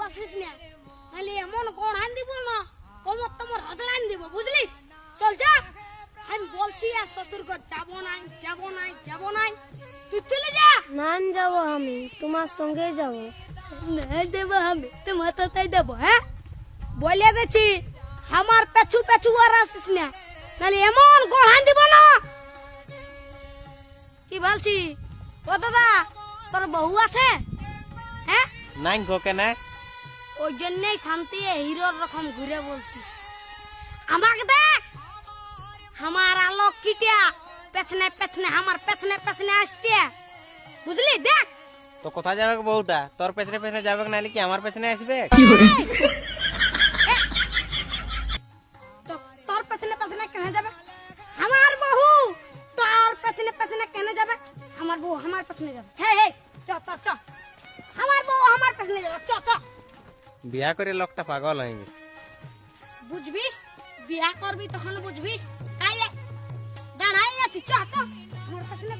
আসিস না, নাহলে এমন গড়ান দিব না কোমর তোমার হজড়ান দিব, বুঝলিস? চল যা, আমি বলছি আর শ্বশুর ঘর যাবো নাই, যাবো নাই, যাবো নাই, তুই চলে যা। না যাবো, আমি তোমার সঙ্গে যাবো। না দেবো আমি, তোমার তাই দেবো। হ্যাঁ বলে দিচ্ছি, আমার পেছু পেছু আর আসিস না, নাহলে এমন গড়ান দিব না। কি বলছি? ও দাদা, তোর বউ আছে? হ্যাঁ নাই গো কেন? ওই জন্যই শান্তি হিরোর রকম ঘুরে বলছিস। আমাকে দেখ, আমার আলোক কিটিয়া পেছনে পেছনে, আমার পেছনে পেছনে আসছে, বুঝলি? দেখ তো কোথায় যাবে বউটা? তোর পেছনে পেছনে যাবে নাহলে কি আমার পেছনে আসবে? তোর পেছনে পেছনে কেন যাবে? আমার বউ তোর পেছনে পেছনে কেন যাবে? আমার বউ আমার পেছনে যাবে। হ্যাঁ চ চ চ, আমার বউ আমার পেছনে যাবে, চ চ। বিয়া করে লোকটা পাগল হয়ে গেছে। বুঝবিস, বিয়া করবি তখন বুঝবিস। আইলে দাঁড়াই আছি, চ চ, আমার পেছনে